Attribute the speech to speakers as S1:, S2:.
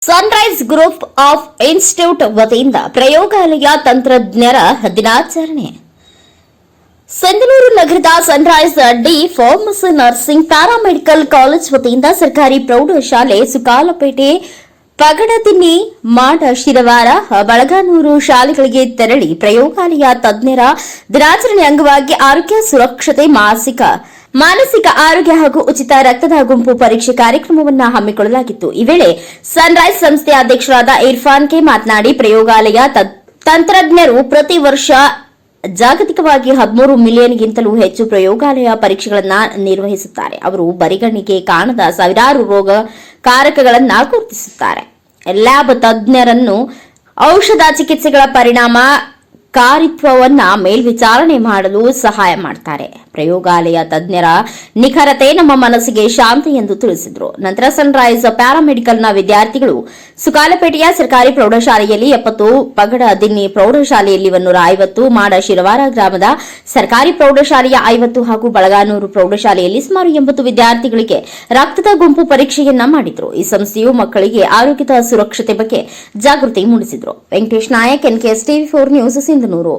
S1: Sunrise group of institute ವತಿಯಿಂದ ಪ್ರಯೋಗಾಲಯ ತಂತ್ರಜ್ಞರ ದಿನಾಚರಣೆ. ಸಂಗನೂರು ನಗರದ Sunrise D pharmacy nursing paramedical college ವತಿಯಿಂದ ಸರ್ಕಾರಿ ಪ್ರೌಢಶಾಲೆ ಸುಕಾಲಪೇಟೆ, ಪಗಡದಿನ್ನಿ, ಮಾಡ, ಶಿರವಾರ, ಬಳಗಾನೂರು ಶಾಲೆಗಳಿಗೆ ತೆರಳಿ ಪ್ರಯೋಗಾಲಯ ತಜ್ಞರ ದಿನಾಚರಣೆ ಅಂಗವಾಗಿ ಆರೋಗ್ಯ ಸುರಕ್ಷತೆ, ಮಾನಸಿಕ ಆರೋಗ್ಯ ಹಾಗೂ ಉಚಿತ ರಕ್ತದ ಗುಂಪು ಪರೀಕ್ಷೆ ಕಾರ್ಯಕ್ರಮವನ್ನು ಹಮ್ಮಿಕೊಳ್ಳಲಾಗಿತ್ತು. ಈ ವೇಳೆ ಸನ್ರೈಸ್ ಸಂಸ್ಥೆಯ ಅಧ್ಯಕ್ಷರಾದ ಇರ್ಫಾನ್ ಕೆ ಮಾತನಾಡಿ, ಪ್ರಯೋಗಾಲಯ ತಂತ್ರಜ್ಞರು ಪ್ರತಿ ವರ್ಷ ಜಾಗತಿಕವಾಗಿ 13 ಮಿಲಿಯನ್ಗಿಂತಲೂ ಹೆಚ್ಚು ಪ್ರಯೋಗಾಲಯ ಪರೀಕ್ಷೆಗಳನ್ನು ನಿರ್ವಹಿಸುತ್ತಾರೆ. ಅವರು ಬರಿಗಣ್ಣಿಗೆ ಕಾಣದ ಸಾವಿರಾರು ರೋಗಕಾರಕಗಳನ್ನು ಗುರುತಿಸುತ್ತಾರೆ. ಲ್ಯಾಬ್ ತಜ್ಞರನ್ನು ಔಷಧ ಚಿಕಿತ್ಸೆಗಳ ಪರಿಣಾಮಕಾರಿತ್ವವನ್ನು ಮೇಲ್ವಿಚಾರಣೆ ಮಾಡಲು ಸಹಾಯ ಮಾಡುತ್ತಾರೆ. ಪ್ರಯೋಗಾಲಯ ತಜ್ಞರ ನಿಖರತೆ ನಮ್ಮ ಮನಸ್ಸಿಗೆ ಶಾಂತಿ ಎಂದು ತಿಳಿಸಿದರು. ನಂತರ ಸನ್ರೈಸ್ ಪ್ಯಾರಾಮೆಡಿಕಲ್ನ ವಿದ್ಯಾರ್ಥಿಗಳು ಸುಕಾಲಪೇಟೆಯ ಸರ್ಕಾರಿ ಪ್ರೌಢಶಾಲೆಯಲ್ಲಿ 70, ಪಗಡದಿನ್ನಿ ಪ್ರೌಢಶಾಲೆಯಲ್ಲಿ 150, ಮಾಡ, ಶಿರವಾರ ಗ್ರಾಮದ ಸರ್ಕಾರಿ ಪ್ರೌಢಶಾಲೆಯ 50 ಹಾಗೂ ಬಳಗಾನೂರು ಪ್ರೌಢಶಾಲೆಯಲ್ಲಿ ಸುಮಾರು 80 ವಿದ್ಯಾರ್ಥಿಗಳಿಗೆ ರಕ್ತದ ಗುಂಪು ಪರೀಕ್ಷೆಯನ್ನ ಮಾಡಿದ್ರು. ಈ ಸಂಸ್ಥೆಯು ಮಕ್ಕಳಿಗೆ ಆರೋಗ್ಯದ ಸುರಕ್ಷತೆ ಬಗ್ಗೆ ಜಾಗೃತಿ ಮೂಡಿಸಿದ್ರು. Venkatesh Nayak, NKS TV4 news, Sindhanur.